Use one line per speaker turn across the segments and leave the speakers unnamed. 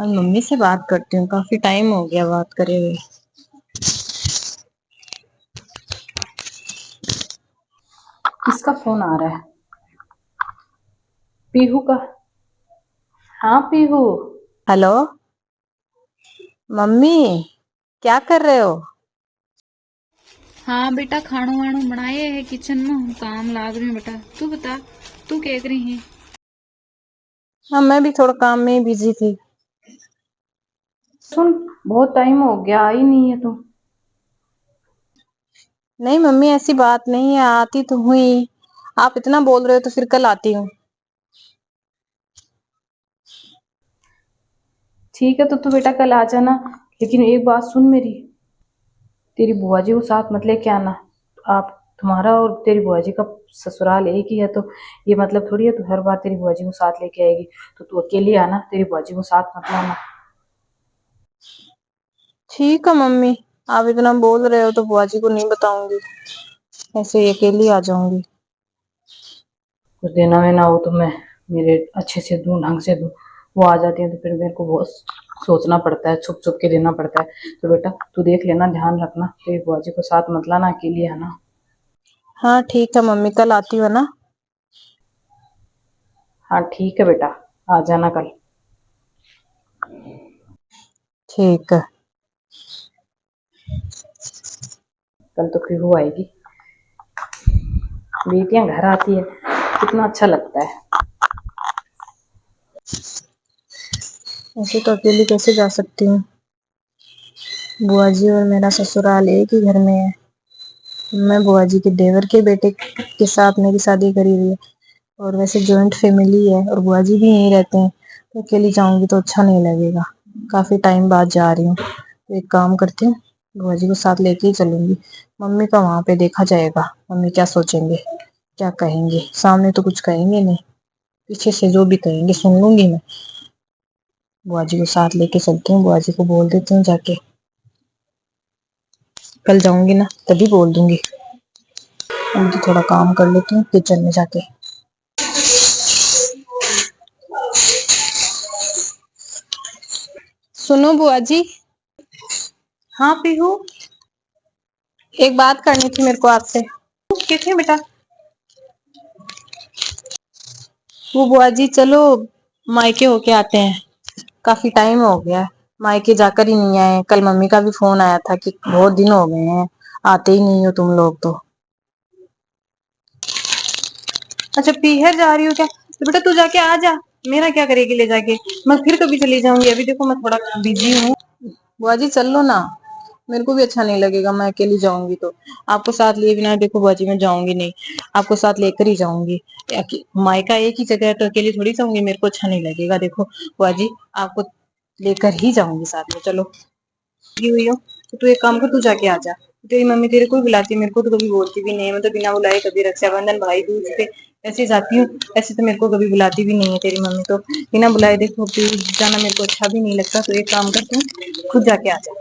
आज मम्मी से बात करती हूँ, काफी टाइम हो गया बात करे हुए।
किसका फोन आ रहा है? पीहू का। हाँ पीहू।
हेलो मम्मी, क्या कर रहे हो?
हाँ बेटा, खानो वानो बनाए है किचन में, काम लाग रही हूँ बेटा। तू बता, तू क्या कर रही है?
हाँ, मैं भी थोड़ा काम में ही बिजी थी।
सुन, बहुत टाइम हो गया, आई नहीं है तू।
नहीं मम्मी, ऐसी बात नहीं है, आती तो हुई। आप इतना बोल रहे हो तो फिर कल आती हूँ।
ठीक है तो तू बेटा कल आ जाना, लेकिन एक बात सुन मेरी, तेरी बुआ जी को साथ मत लेके आना। आप, तुम्हारा और तेरी बुआ जी का ससुराल एक ही है, तो ये मतलब थोड़ी है तू हर बार तेरी बुआ जी को साथ लेके आएगी। तो तू अकेली आना, तेरी बुआ जी को साथ मत लाना।
ठीक है मम्मी, आप इतना बोल रहे हो तो बुआ जी को नहीं बताऊंगी, ऐसे ही अकेली आ जाऊंगी।
कुछ देना में ना हो तो मैं मेरे अच्छे से दूं, ढंग से दूं। वो आ जाती है तो फिर मेरे को बहुत सोचना पड़ता है, छुप छुप के देना पड़ता है। तो बेटा तू देख लेना, ध्यान रखना, तेरी बुआ जी को साथ मत लाना, अकेली आना।
हाँ ठीक है मम्मी, कल आती हूँ ना।
हाँ ठीक है बेटा, आ जाना कल।
ठीक है।
कल तो फिर वो आएगी, बेटियां घर आती है कितना अच्छा लगता है।
ऐसे तो अकेली कैसे जा सकती हूँ? बुआ जी और मेरा ससुराल एक ही घर में है। मैं बुआ जी के देवर के बेटे के साथ मेरी शादी करी हुई है, और वैसे जॉइंट फैमिली है और बुआ जी भी यहीं रहते हैं, तो अकेली जाऊंगी तो अच्छा नहीं लगेगा। काफी टाइम बाद जा रही हूँ, तो एक काम करती हूँ, बुआ जी को साथ लेके ही चलूंगी। मम्मी का वहां पे देखा जाएगा, मम्मी क्या सोचेंगे, क्या कहेंगे। सामने तो कुछ कहेंगे नहीं, पीछे से जो भी कहेंगे सुन लूंगी मैं। बुआ जी को साथ लेके चलती हूँ, बुआ जी को बोल देती हूँ जाके। कल जाऊंगी ना तभी बोल दूंगी। अभी थोड़ा काम कर लेती हूँ किचन में जाके। सुनो बुआ जी।
हाँ पीहू।
एक बात करनी थी मेरे को आपसे।
कैसे बेटा?
वो बुआ जी, चलो मायके होके आते हैं, काफी टाइम हो गया, मायके जाकर ही नहीं आए। कल मम्मी का भी फोन आया था कि बहुत दिन हो गए हैं, आते ही नहीं हो तुम लोग तो।
अच्छा पीहर जा रही हो क्या? तो बेटा तू जाके आ जा, मेरा क्या करेगी ले जाके? मैं फिर कभी चली जाऊंगी, अभी देखो मैं थोड़ा बिजी हूँ।
बुआ जी चल लो ना, मेरे को भी अच्छा नहीं लगेगा मैं अकेली जाऊंगी तो। आपको साथ लिए बिना देखो बुआ जी मैं जाऊंगी नहीं, आपको साथ लेकर ही जाऊंगी। मायका एक ही जगह है तो अकेली थोड़ी जाऊंगी, मेरे को अच्छा नहीं लगेगा। देखो बुआ जी, आपको लेकर ही जाऊंगी साथ में, चलो।
लगी हुई हो तो तू एक काम कर, तू जाके आ जा। तेरी मम्मी तेरे को भी बुलाती है, मेरे को तो कभी बोलती भी नहीं है। मैं तो बिना बुलाए कभी रक्षाबंधन, भाई दूज पे ऐसे जाती हूँ, ऐसे तो मेरे को कभी बुलाती भी नहीं है तेरी मम्मी। तो बिना बुलाए देखो जाना मेरे को अच्छा भी नहीं लगता। तो एक काम कर, तू खुद जाके आ जा।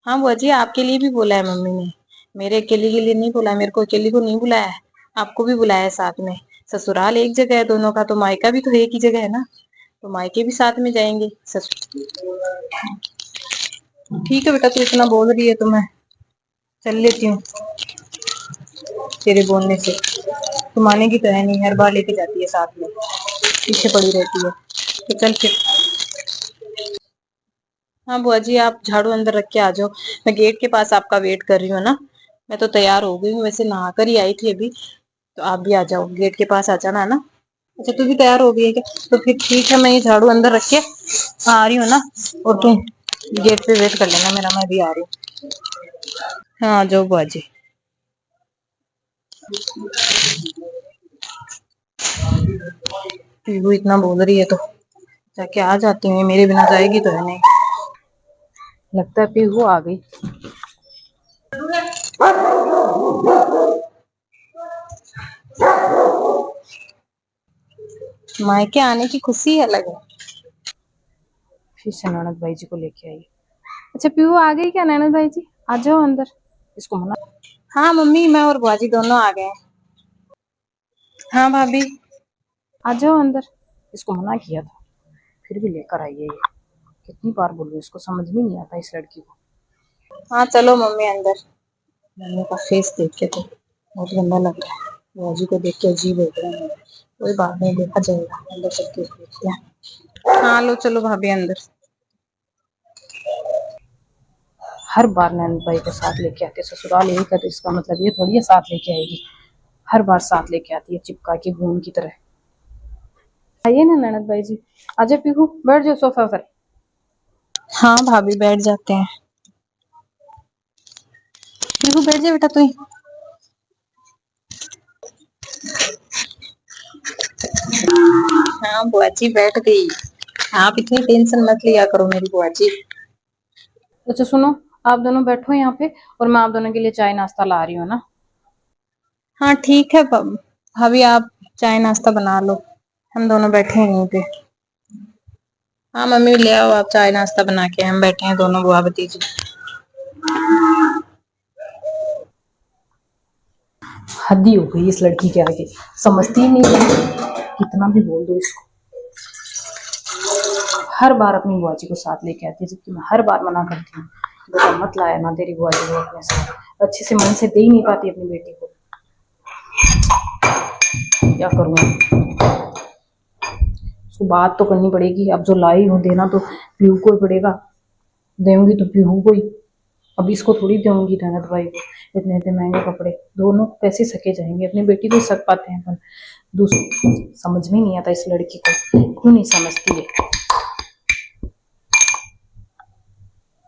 हाँ बुआ जी, आपके लिए भी बोला है मम्मी ने, मेरे अकेले के लिए नहीं बोला, मेरे को अकेली को नहीं बुलाया है, आपको भी बुलाया है साथ में। ससुराल एक जगह है दोनों का, तो मायका भी तो एक ही जगह है ना, तो मायके भी साथ में जाएंगे।
ठीक है बेटा, तू इतना बोल रही है तो मैं चल लेती हूँ तेरे बोलने से। तू मानेगी तो है नहीं, हर बार लेके जाती है साथ में, पीछे पड़ी रहती है। तो चल फिर।
हाँ बुआ जी, आप झाड़ू अंदर रख के आ जाओ, मैं गेट के पास आपका वेट कर रही हूँ ना। मैं तो तैयार हो गई हूँ, वैसे नहाकर ही आई थी अभी, तो आप भी आ जाओ, गेट के पास आ जाना है ना।
अच्छा तू भी तैयार हो गई है क्या? तो फिर ठीक है, मैं ये झाड़ू अंदर रख के आ रही हूँ ना, और तू गेट पे वेट कर लेना मेरा, मैं भी आ रही हूँ।
हाँ आ जाओ बुआ जी।
पीहू इतना बोल रही है तो जाके आ जाती हूँ, मेरे बिना जाएगी तो है नहीं। लगता है पीहू आ गई।
मायके आने की खुशी अलग है।
फिर से ननद भाई जी को लेके आई। अच्छा पीहू आ गई क्या ननद भाई जी? आ जाओ अंदर, इसको मना।
हाँ मम्मी, मैं और बुआ जी दोनों आ गए हैं। हाँ भाभी।
आ जाओ अंदर, इसको मना किया था,
फिर भी लेकर आई है ये। कितनी बार बोलूं, इसको समझ में नहीं आता इस लड़की को।
हाँ चलो मम्मी अंदर। मम्मी का फेस देख के तो बहुत गंदा लग रहा है, बुआ जी को देख के अजीब हो रहा है। कोई बात नहीं, देखा जाएगा, अंदर चल के देखते हैं। हाँ लो चलो भाभी अंदर।
हर बार नैन भाई को साथ लेके आते ससुराल, यही कर, इसका मतलब ये थोड़ी है साथ लेके आएगी। हर बार साथ लेके आती है चिपका के भून की तरह। आइए ना ननद भाई जी, आजा पीहू, बैठ जाओ सोफा पर।
हाँ भाभी बैठ जाते हैं। पीहू बैठ जा बेटा तू। हाँ बुआ जी बैठ गई। आप इतनी टेंशन मत लिया करो मेरी बुआ जी।
अच्छा सुनो, आप दोनों बैठो यहाँ पे और मैं आप दोनों के लिए चाय नाश्ता ला रही हूँ ना।
हाँ ठीक है भाभी, आप चाय नाश्ता बना लो, हम दोनों बैठे हैं यहीं पे। हाँ मम्मी ले आओ आप चाय नाश्ता बना के, हम बैठे हैं दोनों बुआ भतीजी।
हद ही हो गई इस लड़की के आगे, समझती ही नहीं है। कितना भी बोल दो इसको, हर बार अपनी बुआ जी को साथ लेके आती है, जबकि मैं हर बार मना करती हूँ बेटा मत लाया ना तेरी बुआ जी को अपने साथ। अच्छे से मन से दे ही नहीं पाती अपनी बेटी को। क्या करूँगा, उसको बात तो करनी पड़ेगी। अब जो लाई हूँ देना तो पीहू को ही पड़ेगा, देंगी तो पीहू को ही। अब इसको थोड़ी दूंगी ननद भाई को इतने इतने महंगे कपड़े, दोनों कैसे सके जाएंगे। अपनी बेटी को सक पाते हैं अपन, दूसरी समझ में नहीं आता इस लड़की को, क्यों नहीं समझती है,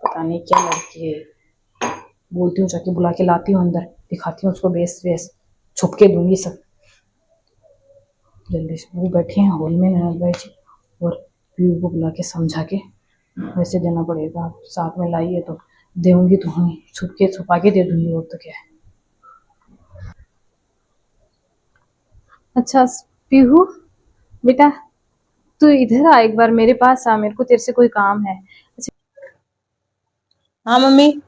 पता नहीं क्या लड़की है। बोलती हूँ जाके बुला के लाती हूँ अंदर, दिखाती हूँ उसको बेस वेस, छुप के दूंगी सब। जल्दी से वो बैठे हैं हॉल में ननद भाई जी, और पीहू को बुला के समझा के वैसे देना पड़ेगा। साथ में लाई है तो दूंगी तो हम छुप के छुपा के दे दूंगी, और तो क्या है। अच्छा पीहू बेटा, तू इधर आ, एक बार मेरे पास आ, मेरे को तेरे से कोई काम है। अच्छा
हाँ मम्मी।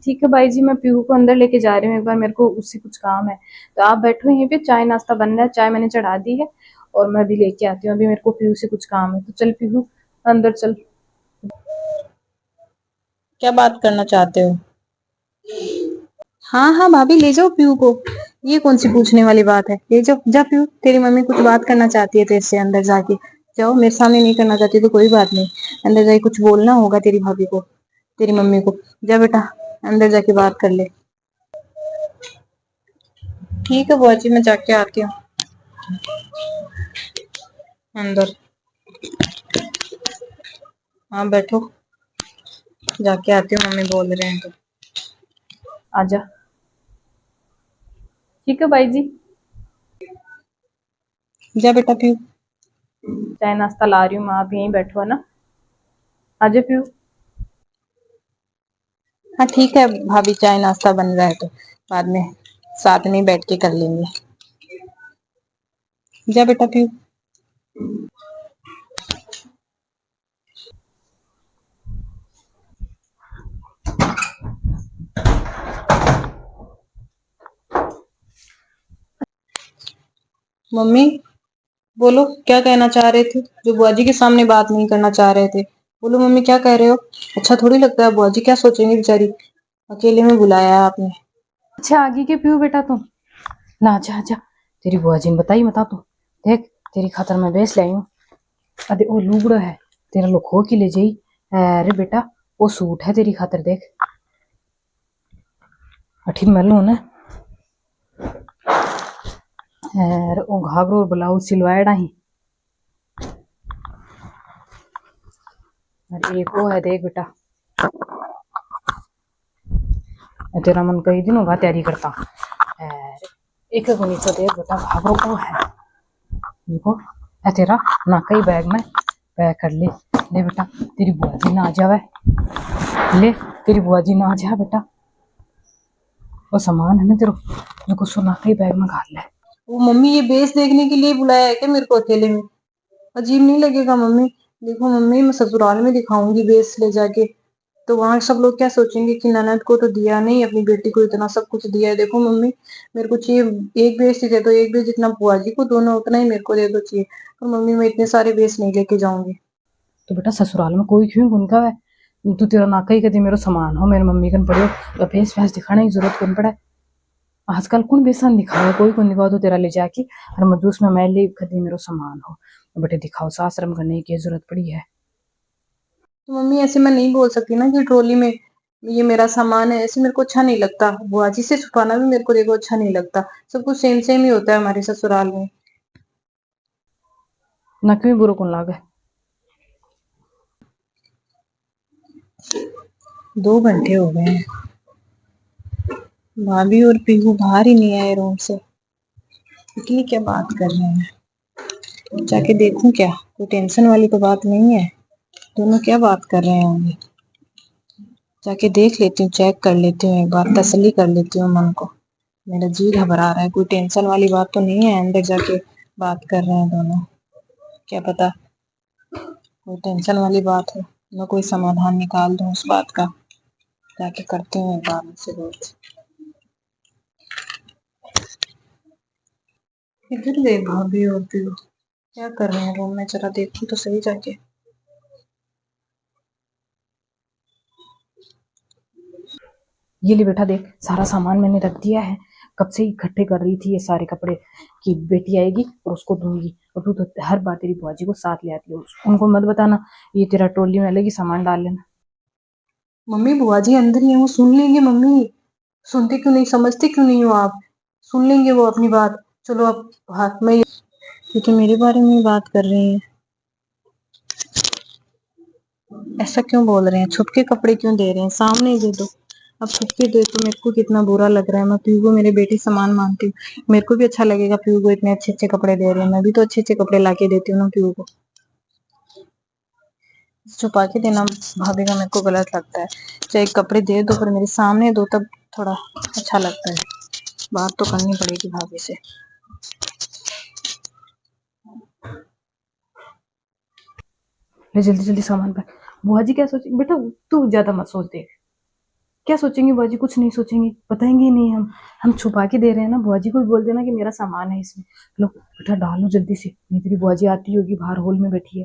ठीक है भाई जी, मैं पीहू को अंदर लेके जा रही हूँ, एक बार मेरे को उससे कुछ काम है। तो आप बैठो यहीं पे, चाय नाश्ता बन रहा है, चाय मैंने चढ़ा दी है और मैं भी लेके आती हूँ। अभी मेरे को पीहू से कुछ काम है, तो चल पीहू अंदर चल।
क्या बात करना चाहते हो? हाँ हाँ भाभी ले जाओ पीहू को, ये कौन सी पूछने वाली बात है, ले जाओ जा पीहू, तेरी मम्मी कुछ बात करना चाहती है तेरे से, अंदर जाके जाओ। मेरे सामने नहीं करना चाहती तो कोई बात नहीं, अंदर जाके कुछ बोलना होगा तेरी भाभी को, तेरी मम्मी को। जा बेटा अंदर जाके बात कर ले। ठीक है बुआ जी, मैं जाके आती हूँ अंदर। हाँ बैठो, जाके आती हूँ, मम्मी बोल रहे हैं तो।
आजा, ठीक है भाई जी,
जा बेटा पीहू।
चाय नाश्ता ला रही हूँ मैं, आप यहीं बैठो है ना। आजा पीहू।
हाँ ठीक है भाभी, चाय नाश्ता बन रहा है तो बाद में साथ में बैठ के कर लेंगे। जा बेटा पीहू। मम्मी बोलो, क्या कहना चाह रहे थे, जो बुआ जी के सामने बात नहीं करना चाह रहे थे? बोलो मम्मी क्या कह रहे हो? अच्छा थोड़ी लगता है, बुआ जी क्या सोचेंगी बेचारी, अकेले में बुलाया है आपने।
अच्छा आगे के पीहू बेटा तुम, ना आजा आजा, तेरी बुआ जी ने बताई बता तू, देख तेरी खातर मैं बेस लाई हूँ। अरे ओ लुगड़ो है तेरा, लोग हो के ले जाई। अरे बेटा वो सूट है तेरी खातर, देख अठी मलू ना। अरे ओ घाघरो और ब्लाउज सिलवाएड़ा ही। अरे एक वो है देख बेटा, तेरा मन कई दिन होगा तैयारी करता। अरे एक को नीचे देख बेटा, घाघरो को है देखो, है तेरा ना कई बैग में पैक कर ले। ले बेटा तेरी बुआ जी ना आ जावे, ले तेरी बुआ जी ना आ जा बेटा, वो सामान है ना तेरे को सोना कई बैग में घाल ले।
वो मम्मी ये बेस देखने के लिए बुलाया है क्या मेरे को अकेले में? अजीब नहीं लगेगा मम्मी? देखो मम्मी, मैं ससुराल में दिखाऊंगी बेस ले जाके, तो वहां सब लोग क्या सोचेंगे कि ननद को तो दिया नहीं, अपनी बेटी को इतना सब कुछ दिया है। देखो मम्मी, मेरे को चाहिए एक बेस ही दे दो, एक बेस जितना बुआ जी को दोनों उतना ही मेरे को दे दो चाहिए। और मम्मी मैं इतने सारे बेस नहीं लेके जाऊंगी।
तो बेटा ससुराल में कोई क्यों उनका है, तू तेरा नाका ही कदी मेरो सामान हो, मेरी मम्मी कन पड़ियो तो फेस फैस दिखाने की जरूरत कौन पड़ा है। आजकल कौन बेसन दिखावे, कोई कौन दिखाओ तो तेरा ले जाके और मजूस में मैं ले कदी मेरो सामान हो। तो बेटे दिखाओ, सासरम करने की जरूरत पड़ी है।
तो मम्मी ऐसे मैं नहीं बोल सकती ना कि ट्रॉली में ये मेरा सामान है, ऐसे मेरे को अच्छा नहीं लगता। बुआ जी से छुपाना भी मेरे को देखो अच्छा नहीं लगता। सब कुछ सेम सेम ही होता है हमारे ससुराल में।
ना क्यों बुरा कौन लागे।
2 घंटे हो गए हैं, भाभी और पीहू बाहर ही नहीं आए रूम से। इतनी क्या बात कर रहे हैं, जाके देखूं क्या, कोई टेंशन वाली तो बात नहीं है। दोनों क्या बात कर रहे होंगे, जाके देख लेती हूँ, चेक कर लेती हूँ, एक बार तसल्ली कर लेती हूँ मन को। मेरा जी घबरा रहा है, कोई टेंशन वाली बात तो नहीं है, अंदर जाके बात कर रहे हैं दोनों। क्या पता कोई टेंशन वाली बात हो, मैं कोई समाधान निकाल दूं उस बात का। जाके करती हूँ एक बार उनसे बात। किधर गए भाभी और पीहू, क्या कर रहे हैं रूम में, जरा देखूं तो सही जाके।
ये ले बेटा देख, सारा सामान मैंने रख दिया है, कब से इकट्ठे कर रही थी ये सारे कपड़े कि बेटी आएगी और उसको दूंगी। और तू तो हर बार तेरी बुआ जी को साथ ले आती है, उनको मत बताना ये तेरा ट्रॉली में अलग ही सामान डाल लेना।
मम्मी बुआ जी अंदर ही है, वो सुन लेंगे। मम्मी सुनते क्यों नहीं, समझते क्यों नहीं हो आप, सुन लेंगे वो अपनी बात। चलो अब हाथ में, क्योंकि मेरे बारे में ही बात कर रही हैं। ऐसा क्यों बोल रहे हैं, छुप के कपड़े क्यों दे रहे हैं, सामने ही दे दो। अब छुप के दे तो मेरे को कितना बुरा लग रहा है। मैं पीहू को मेरे बेटी समान मानती हूँ, मेरे को भी अच्छा लगेगा पीहू को इतने अच्छे अच्छे कपड़े दे रहे हैं। मैं भी तो अच्छे अच्छे कपड़े ला के देती हूँ ना पीहू को। छुपा के देना भाभी का मेरे को गलत लगता है। चाहे कपड़े दे दो पर मेरे सामने दो, तब थोड़ा अच्छा लगता है। बात तो करनी पड़ेगी भाभी से।
ले जल्दी जल्दी सामान पर। बुआ जी क्या सोचेंगी बेटा, तू ज्यादा मत सोच, देख क्या सोचेंगी बुआ जी, कुछ नहीं सोचेंगी, बताएंगे ही नहीं। हम छुपा के दे रहे हैं ना, बुआ जी को भी बोल देना कि मेरा सामान है इसमें। लो बेटा डालो जल्दी से, नहीं तेरी बुआ जी आती होगी, बाहर हॉल में बैठी है।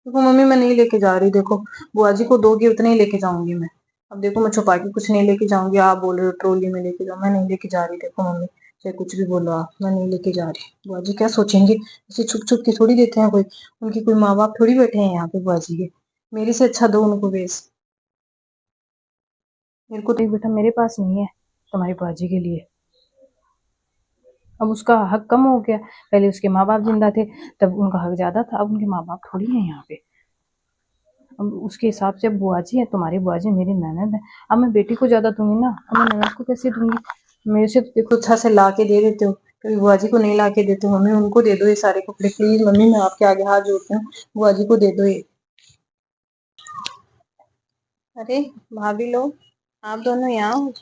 देखो मम्मी मैं नहीं लेके जा रही, देखो बुआ जी को दोगे उतने ही लेके जाऊंगी मैं। अब देखो मैं छुपा के कुछ नहीं लेके जाऊंगी, आप बोल रहे हो ट्रॉली में लेके जाओ, मैं नहीं लेके जा रही। देखो मम्मी चाहे कुछ भी बोलो आप, मैं नहीं लेके जा रही। बुआ जी क्या सोचेंगे, इसे छुप छुप के थोड़ी देते हैं कोई, उनके कोई माँ बाप थोड़ी बैठे हैं यहाँ पे बुआ जी के। मेरे से अच्छा दो उनको बेस, मेरे को
एक बेटा मेरे पास नहीं है तुम्हारी बुआ जी के लिए, अब उसका हक कम हो गया। पहले उसके माँ बाप जिंदा थे तब उनका हक ज्यादा था, अब उनके माँ बाप थोड़ी है यहाँ पे। अब उसके हिसाब से बुआ जी है तुम्हारी, बुआ जी मेरी ननद है। अब मैं बेटी को ज्यादा दूंगी ना, अब मैं ननद को कैसे दूंगी। मेरे से तो देखो,
तो अच्छा से ला के दे देते हो, कभी बुआ जी को नहीं ला के देते हो। मम्मी उनको दे दो ये सारे कपड़े प्लीज, मम्मी मैं आपके आगे हाथ जोड़ती हूँ, बुआ जी को दे दो ये। अरे भाभी लोग, आप दोनों यहाँ हो।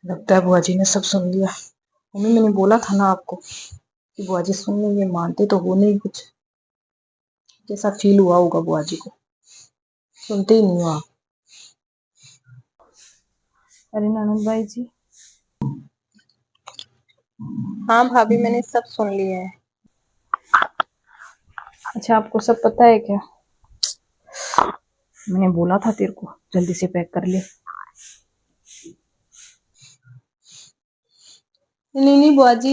लगता है बुआ जी ने सब सुन लिया। मम्मी मैंने बोला था ना आपको कि बुआ जी सुन लेंगे, मानते तो हो नहीं कुछ। कैसा फील हुआ होगा बुआ जी को, सुनते ही नहीं हो आप।
अरे ननद भाई जी।
हाँ भाभी मैंने सब सुन लिया है।
अच्छा आपको सब पता है क्या, मैंने बोला था तेरे को जल्दी से पैक कर ले।
नहीं नहीं बुआ जी,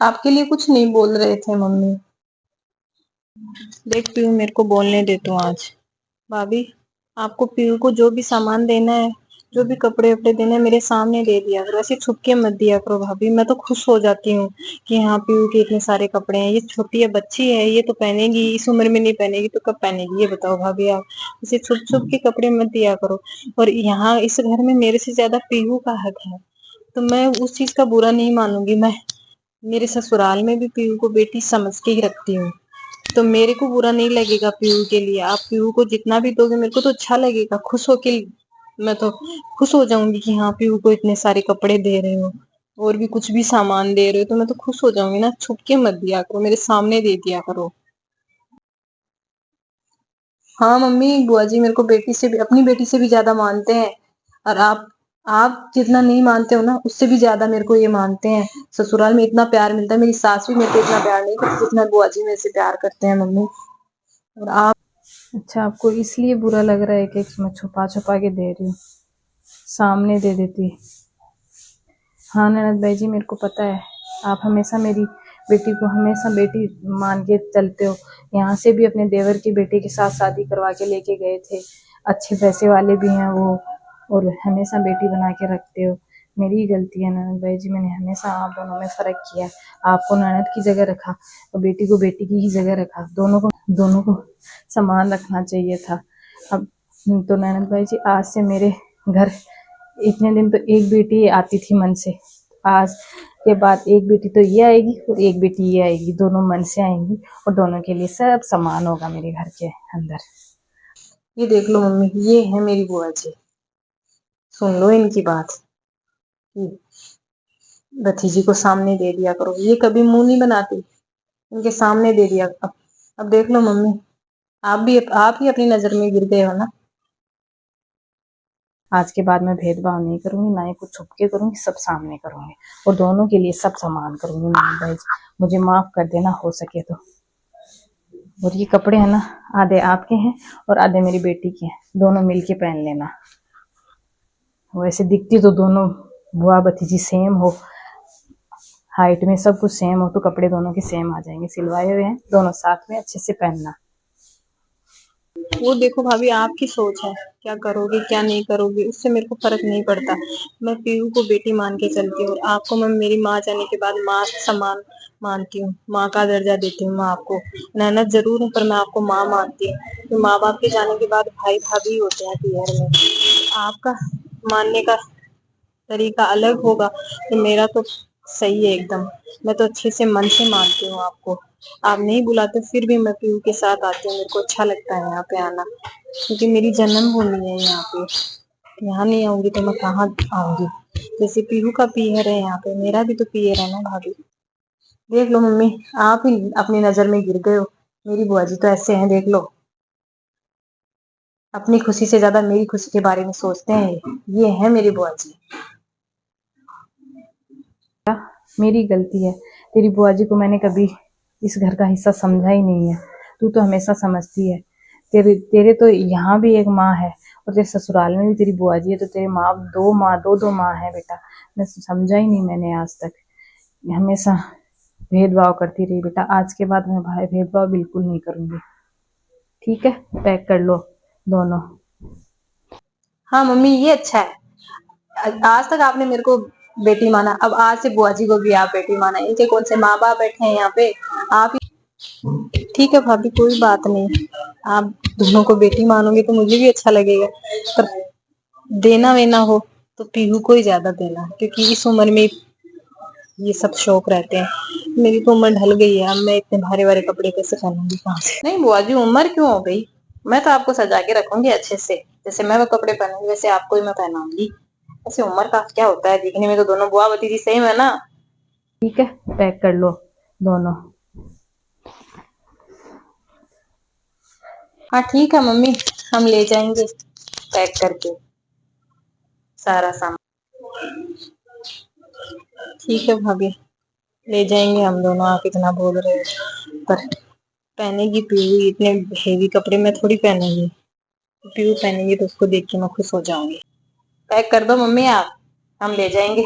आपके लिए कुछ नहीं बोल रहे थे मम्मी। देख पीहू मेरे को बोलने दे तू आज। भाभी आपको पीहू को जो भी सामान देना है, जो भी कपड़े वपड़े देने हैं, मेरे सामने दे दिया करो, ऐसे छुप के मत दिया करो भाभी। मैं तो खुश हो जाती हूँ कि हाँ पीहू के इतने सारे कपड़े हैं, ये छोटी है बच्ची है, ये तो पहनेगी, इस उम्र में नहीं पहनेगी तो कब पहनेगी ये बताओ भाभी आप। इसे छुप छुप के कपड़े मत दिया करो। और यहाँ इस घर में मेरे से ज्यादा पीहू का हक है, तो मैं उस चीज का बुरा नहीं मानूंगी। मैं मेरे ससुराल में भी पीहू को बेटी समझ के ही रखती हूँ, तो मेरे को बुरा नहीं लगेगा पीहू के लिए। आप पीहू को जितना भी दोगे मेरे को तो अच्छा लगेगा, खुश होके मैं तो खुश हो जाऊंगी कि हाँ पीहू को इतने सारे कपड़े दे रहे हो और भी कुछ भी सामान दे रहे हो, तो मैं तो खुश हो जाऊंगी ना। छुप के मत दिया करो, मेरे सामने दे दिया करो। हाँ मम्मी, बुआ जी मेरे को बेटी से भी, अपनी बेटी से भी ज्यादा मानते हैं। और आप जितना नहीं मानते हो ना, उससे भी ज्यादा मेरे को ये मानते हैं। ससुराल में इतना प्यार मिलता है, मेरी सास भी मेरे को इतना प्यार नहीं करती जितना बुआ जी मेरे से प्यार करते हैं मम्मी। और आप
अच्छा, आपको इसलिए बुरा लग रहा है कि मैं छुपा छुपा के दे रही हूँ, सामने दे देती। हाँ ननद भाई जी, मेरे को पता है आप हमेशा मेरी बेटी को हमेशा बेटी मान के चलते हो। यहाँ से भी अपने देवर की बेटी के साथ शादी करवा के लेके गए थे, अच्छे पैसे वाले भी हैं वो, और हमेशा बेटी बना के रखते हो। मेरी ही गलती है ननद भाई जी, मैंने हमेशा आप दोनों में फर्क किया है। आपको ननद की जगह रखा और बेटी को बेटी की ही जगह रखा, दोनों को समान रखना चाहिए था। अब तो ननद भाई जी, आज से मेरे घर इतने दिन तो एक बेटी आती थी मन से, आज के बाद एक बेटी तो ये आएगी और एक बेटी ये आएगी, दोनों मन से आएंगी और दोनों के लिए सब समान होगा मेरे घर के अंदर।
ये देख लो मम्मी, ये है मेरी बुआ जी, सुन लो इनकी बात। भतीजी को सामने दे दिया करो, ये कभी मुंह नहीं बनाती, इनके सामने दे दिया। अब देख लो मम्मी, आप ही अपनी नजर में गिर गए हो ना।
आज के बाद मैं भेदभाव नहीं करूंगी, ना ही कुछ छुप के करूंगी, सब सामने करूंगी और दोनों के लिए सब समान करूंगी। ननद भाई जी, मुझे माफ कर देना हो सके तो। और ये कपड़े है ना, आधे आपके हैं और आधे मेरी बेटी के हैं, दोनों मिलके पहन लेना। वैसे दिखती तो दोनों बुआ भतीजी सेम हो, हाइट में सब कुछ सेम हो, तो कपड़े दोनों के सेम आ जाएंगे, सिलवाए हुए हैं, दोनों साथ में अच्छे से पहनना।
वो देखो भाभी, आपकी सोच है, क्या करोगे क्या नहीं करोगे उससे मेरे को फर्क नहीं पड़ता। मैं पीयू को बेटी मान के चलती हूँ, आपको मैं मेरी माँ जाने के बाद माँ समान मानती हूँ, माँ का दर्जा देती हूँ। मैं आपको ननद जरूर हूँ, पर मैं आपको माँ मानती हूँ। तो माँ बाप के जाने के बाद भाई भाभी होते हैं पियर में। आपका मानने का तरीका अलग होगा, तो मेरा तो सही है एकदम। मैं तो अच्छे से मन से मानती हूँ आपको। आप नहीं बुलाते फिर भी मैं पीयू के साथ आती हूँ, मेरे को अच्छा लगता है यहाँ पे आना, क्योंकि मेरी जन्मभूमि है यहाँ पे। यहाँ नहीं आऊंगी तो मैं कहाँ आऊंगी। जैसे पीहू का पीहर है यहाँ पे, मेरा भी तो पीहर है ना भाभी। देख लो मम्मी, आप ही अपनी नजर में गिर गए हो। मेरी बुआ जी तो ऐसे हैं, देख लो, अपनी खुशी से ज्यादा मेरी खुशी के बारे में सोचते हैं। ये है मेरी बुआ जी।
मेरी गलती है, तेरी बुआ जी को मैंने कभी इस घर का हिस्सा समझा ही नहीं है, तू तो हमेशा समझती है। तेरे तेरे तो यहाँ भी एक माँ है और तेरे ससुराल में भी तेरी बुआ जी है, तो तेरे माँ दो माँ है बेटा। मैं समझा ही नहीं मैंने आज तक, हमेशा भेदभाव करती रही बेटा। आज के बाद मैं भाई भेदभाव बिल्कुल नहीं करूंगी, ठीक है? पैक कर लो दोनों।
हाँ मम्मी, ये अच्छा है। आज तक आपने मेरे को बेटी माना, अब आज से बुआ जी को भी आप बेटी माना। इनके कौन से माँ बाप बैठे हैं यहाँ पे, आप ही। ठीक है भाभी, कोई बात नहीं, आप दोनों को बेटी मानोगे तो मुझे भी अच्छा लगेगा। पर देना वेना हो तो पीहू को ही ज्यादा देना, क्योंकि इस उम्र में ये सब शौक रहते हैं। मेरी तो उम्र ढल गई है, अब मैं इतने भारी भारी कपड़े कैसे पहनूंगी कहाँ से। नहीं बुआ जी, उम्र क्यों हो गई, मैं तो आपको सजा के रखूंगी अच्छे से। जैसे मैं वो कपड़े पहनूंगी वैसे आपको ही मैं पहनाऊंगी। ऐसे उम्र का क्या होता है, दिखने में तो दोनों बुआ भतीजी सेम है ना।
ठीक है, पैक कर लो दोनों।
हाँ ठीक है मम्मी, हम ले जाएंगे पैक करके सारा सामान। ठीक है भाभी, ले जाएंगे हम दोनों, आप इतना बोल रहे हो। पर पहनेगी पीहू इतने हेवी कपड़े, मैं थोड़ी पहनूंगी। पीहू पहनेगी तो उसको देख के मैं खुश हो जाऊंगी। पैक कर दो मम्मी आप, हम ले जाएंगे।